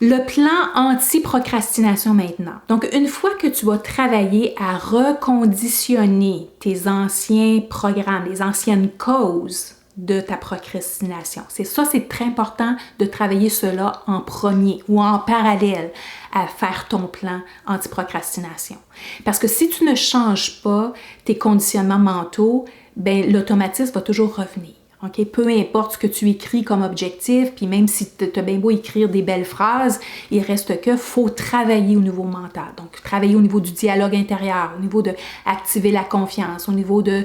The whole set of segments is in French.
Le plan anti-procrastination maintenant. Donc, une fois que tu vas travailler à reconditionner tes anciens programmes, les anciennes causes de ta procrastination, c'est très important de travailler cela en premier ou en parallèle à faire ton plan anti-procrastination. Parce que si tu ne changes pas tes conditionnements mentaux, ben, l'automatisme va toujours revenir. Okay? Peu importe ce que tu écris comme objectif, puis même si tu as bien beau écrire des belles phrases, il reste que faut travailler au niveau mental. Donc, travailler au niveau du dialogue intérieur, au niveau de activer la confiance, au niveau de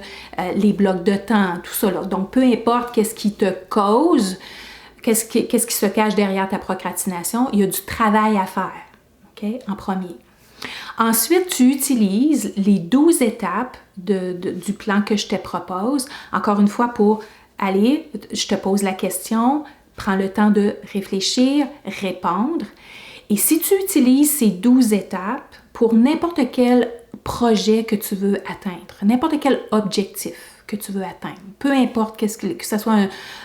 les blocs de temps, tout ça. Là. Donc, peu importe qu'est-ce qui te cause, qu'est-ce qui se cache derrière ta procrastination, il y a du travail à faire, okay? En premier. Ensuite, tu utilises les 12 étapes du plan que je te propose, encore une fois pour allez, je te pose la question, prends le temps de réfléchir, répondre. Et si tu utilises ces 12 étapes pour n'importe quel projet que tu veux atteindre, n'importe quel objectif que tu veux atteindre, peu importe que ce soit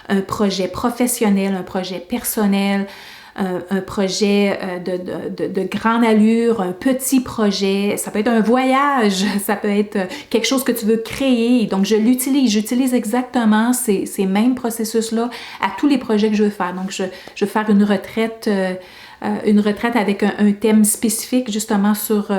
un projet professionnel, un projet personnel, un projet de grande allure, un petit projet, ça peut être un voyage, ça peut être quelque chose que tu veux créer. Donc, j'utilise exactement ces mêmes processus-là à tous les projets que je veux faire. Donc, je veux faire une retraite avec un thème spécifique justement sur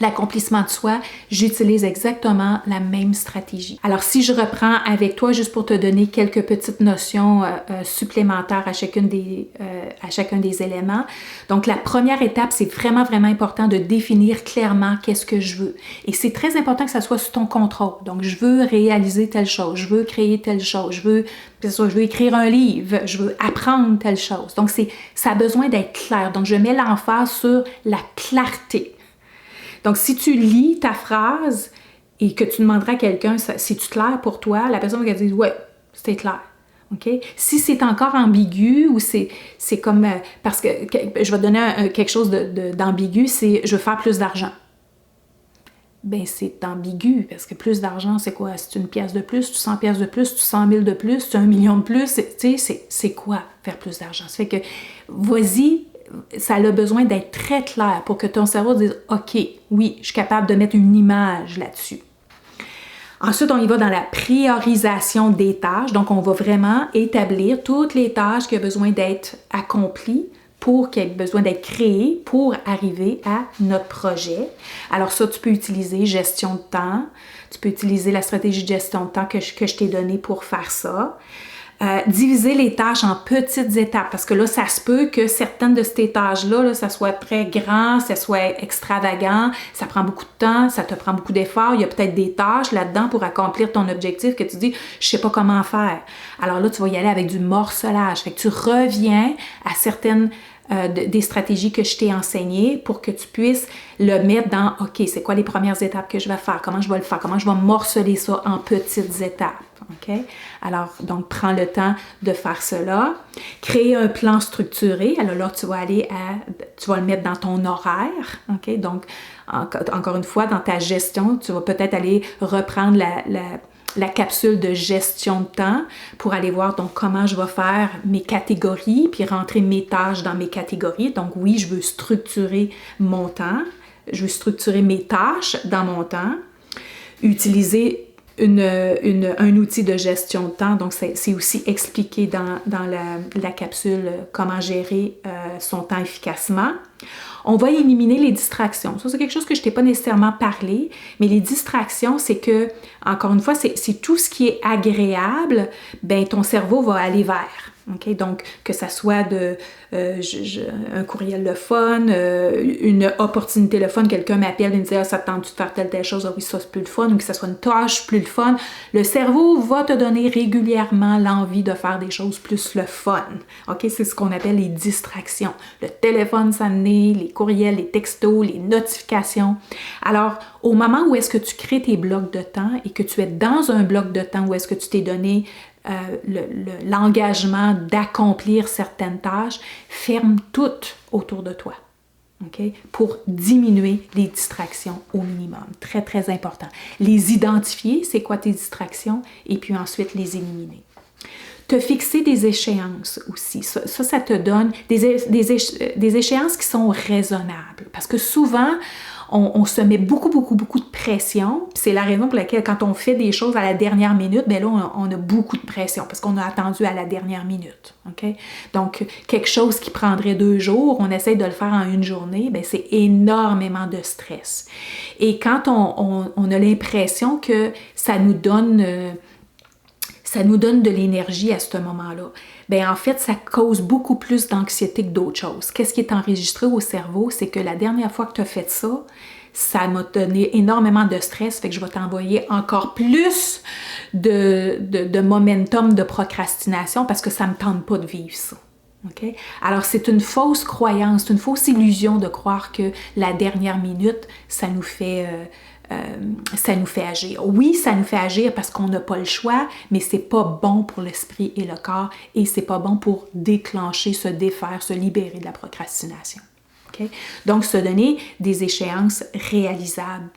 l'accomplissement de soi, j'utilise exactement la même stratégie. Alors, si je reprends avec toi, juste pour te donner quelques petites notions supplémentaires à chacun des éléments. Donc, la première étape, c'est vraiment, vraiment important de définir clairement qu'est-ce que je veux. Et c'est très important que ça soit sous ton contrôle. Donc, je veux réaliser telle chose, je veux créer telle chose, je veux écrire un livre, je veux apprendre telle chose. Donc, ça a besoin d'être clair. Donc, je mets l'emphase sur la clarté. Donc, si tu lis ta phrase et que tu demanderas à quelqu'un, c'est-tu clair pour toi? La personne va dire, ouais, c'était clair. OK? Si c'est encore ambigu ou c'est comme, parce que je vais te donner quelque chose d'ambigu, c'est je veux faire plus d'argent. Ben c'est ambigu parce que plus d'argent, c'est quoi? C'est une pièce de plus, tu 100 pièces de plus, tu 100 000 de plus, tu 1 million de plus. Tu sais, c'est quoi faire plus d'argent? Ça fait que, vas-y, ça a besoin d'être très clair pour que ton cerveau dise « OK, oui, je suis capable de mettre une image là-dessus ». Ensuite, on y va dans la priorisation des tâches. Donc, on va vraiment établir toutes les tâches qui ont besoin d'être accomplies qui ont besoin d'être créées pour arriver à notre projet. Alors ça, tu peux utiliser gestion de temps. Tu peux utiliser la stratégie de gestion de temps que je t'ai donnée pour faire ça. Diviser les tâches en petites étapes parce que là, ça se peut que certaines de ces tâches-là, ça soit très grand, ça soit extravagant, ça prend beaucoup de temps, ça te prend beaucoup d'efforts. Il y a peut-être des tâches là-dedans pour accomplir ton objectif que tu dis « je sais pas comment faire ». Alors là, tu vas y aller avec du morcelage. Fait que tu reviens à certaines des stratégies que je t'ai enseignées pour que tu puisses le mettre dans « OK, c'est quoi les premières étapes que je vais faire? Comment je vais le faire? Comment je vais morceler ça en petites étapes? » OK? Alors, donc, prends le temps de faire cela. Créer un plan structuré. Alors là, tu vas le mettre dans ton horaire. OK? Donc, encore une fois, dans ta gestion, tu vas peut-être aller reprendre la capsule de gestion de temps pour aller voir donc comment je vais faire mes catégories puis rentrer mes tâches dans mes catégories. Donc oui, je veux structurer mon temps, je veux structurer mes tâches dans mon temps, utiliser un outil de gestion de temps. Donc c'est aussi expliqué dans la capsule comment gérer son temps efficacement. On va éliminer les distractions. Ça, c'est quelque chose que je ne t'ai pas nécessairement parlé, mais les distractions, c'est que, encore une fois, c'est tout ce qui est agréable, ben ton cerveau va aller vers. Okay? Donc, que ça soit un courriel le fun, une opportunité le fun, quelqu'un m'appelle et me dit « Ah, ça te tente de faire telle chose? Ah oui, ça c'est plus le fun. » Ou que ça soit une tâche plus le fun. Le cerveau va te donner régulièrement l'envie de faire des choses plus le fun. Okay? C'est ce qu'on appelle les distractions. Le téléphone sonné, les courriels, les textos, les notifications. Alors, au moment où est-ce que tu crées tes blocs de temps et que tu es dans un bloc de temps où est-ce que tu t'es donné l'engagement d'accomplir certaines tâches, ferme toutes autour de toi. Okay? Pour diminuer les distractions au minimum. Très, très important. Les identifier, c'est quoi tes distractions, et puis ensuite les éliminer. Te fixer des échéances aussi. Ça te donne des échéances qui sont raisonnables. Parce que souvent, on se met beaucoup de pression. C'est la raison pour laquelle, quand on fait des choses à la dernière minute, bien là, on a beaucoup de pression parce qu'on a attendu à la dernière minute. Okay? Donc, quelque chose qui prendrait 2 jours, on essaye de le faire en 1 journée, bien, c'est énormément de stress. Et quand on a l'impression que ça nous donne de l'énergie à ce moment-là, bien en fait, ça cause beaucoup plus d'anxiété que d'autres choses. Qu'est-ce qui est enregistré au cerveau? C'est que la dernière fois que tu as fait ça, ça m'a donné énormément de stress, fait que je vais t'envoyer encore plus de momentum de procrastination parce que ça ne me tente pas de vivre ça. Okay? Alors, c'est une fausse croyance, c'est une fausse illusion de croire que la dernière minute, ça nous fait agir. Oui, ça nous fait agir parce qu'on n'a pas le choix, mais c'est pas bon pour l'esprit et le corps et c'est pas bon pour déclencher, se défaire, se libérer de la procrastination. Okay? Donc, se donner des échéances réalisables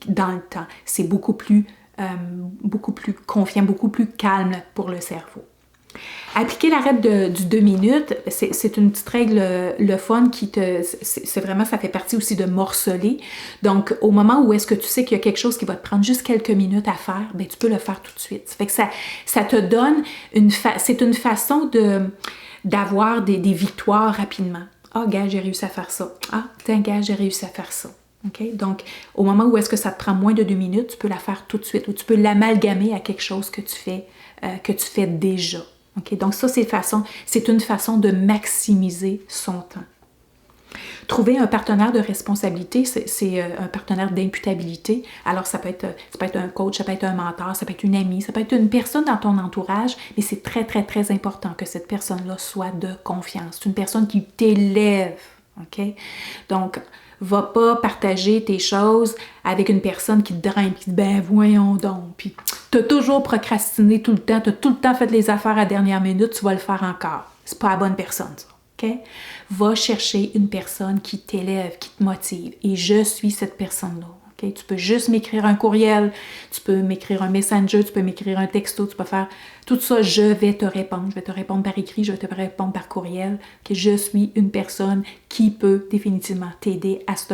dans le temps, c'est beaucoup plus confiant, beaucoup plus calme pour le cerveau. Appliquer la règle du 2 minutes, c'est une petite règle, le fun c'est vraiment, ça fait partie aussi de morceler. Donc, au moment où est-ce que tu sais qu'il y a quelque chose qui va te prendre juste quelques minutes à faire, bien, tu peux le faire tout de suite. Ça fait que ça te donne c'est une façon d'avoir des victoires rapidement. Ah, gars, j'ai réussi à faire ça. Ah, tiens, gars, j'ai réussi à faire ça. Okay? Donc, au moment où est-ce que ça te prend moins de 2 minutes, tu peux la faire tout de suite ou tu peux l'amalgamer à quelque chose que tu fais déjà. Okay? Donc ça, c'est une façon de maximiser son temps. Trouver un partenaire de responsabilité, c'est un partenaire d'imputabilité. Alors ça peut être un coach, ça peut être un mentor, ça peut être une amie, ça peut être une personne dans ton entourage, mais c'est très, très, très important que cette personne-là soit de confiance. C'est une personne qui t'élève. Okay? Donc, va pas partager tes choses avec une personne qui te draine, qui te dit « ben voyons donc », puis t'as toujours procrastiné tout le temps, t'as tout le temps fait les affaires à la dernière minute, tu vas le faire encore. C'est pas la bonne personne, ça. Okay? Va chercher une personne qui t'élève, qui te motive. Et je suis cette personne-là. Okay? Tu peux juste m'écrire un courriel, tu peux m'écrire un messenger, tu peux m'écrire un texto, tu peux faire tout ça, je vais te répondre. Je vais te répondre par écrit, je vais te répondre par courriel. Okay? Je suis une personne qui peut définitivement t'aider à ce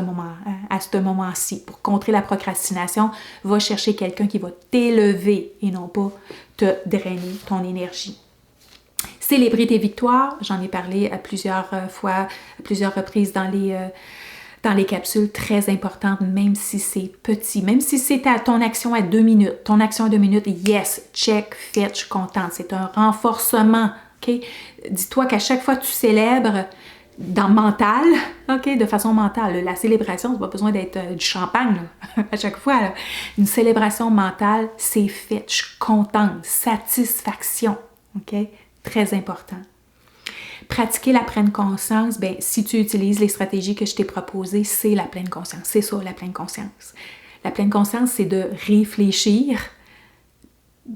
moment-ci. Pour contrer la procrastination, va chercher quelqu'un qui va t'élever et non pas te drainer ton énergie. Célébrer tes victoires, j'en ai parlé à plusieurs reprises dans les capsules, très importantes, même si c'est petit, même si c'est ton action à 2 minutes. Ton action à 2 minutes, yes, check, fait, je suis contente. C'est un renforcement, ok? Dis-toi qu'à chaque fois que tu célèbres dans mental, ok, de façon mentale, la célébration, ça n'a pas besoin d'être du champagne, là, à chaque fois. Là. Une célébration mentale, c'est fait, je suis contente, satisfaction, ok? Très important. Pratiquer la pleine conscience, bien, si tu utilises les stratégies que je t'ai proposées, c'est la pleine conscience. C'est ça, la pleine conscience. La pleine conscience, c'est de réfléchir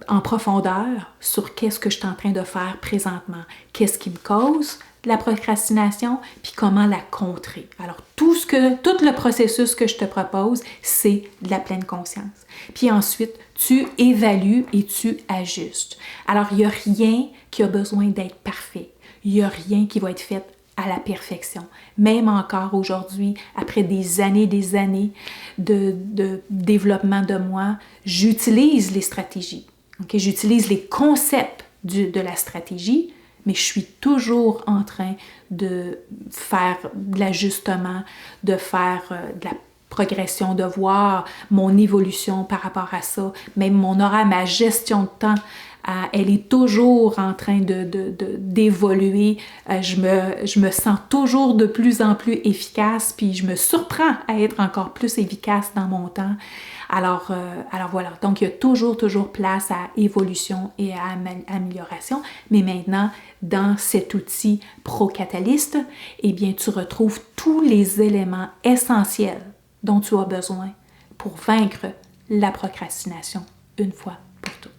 en profondeur sur qu'est-ce que je suis en train de faire présentement. Qu'est-ce qui me cause la procrastination, puis comment la contrer. Alors, tout le processus que je te propose, c'est de la pleine conscience. Puis ensuite, tu évalues et tu ajustes. Alors, il n'y a rien qui a besoin d'être parfait. Il n'y a rien qui va être fait à la perfection. Même encore aujourd'hui, après des années de développement de moi, j'utilise les stratégies. Okay? J'utilise les concepts de la stratégie, mais je suis toujours en train de faire de l'ajustement, de faire de la progression, de voir mon évolution par rapport à ça. Même mon horaire, ma gestion de temps, elle est toujours en train d'évoluer. Je me sens toujours de plus en plus efficace, puis je me surprends à être encore plus efficace dans mon temps. Alors voilà, donc il y a toujours place à évolution et à amélioration. Mais maintenant, dans cet outil ProCatalyst, eh bien, tu retrouves tous les éléments essentiels dont tu as besoin pour vaincre la procrastination une fois pour toutes.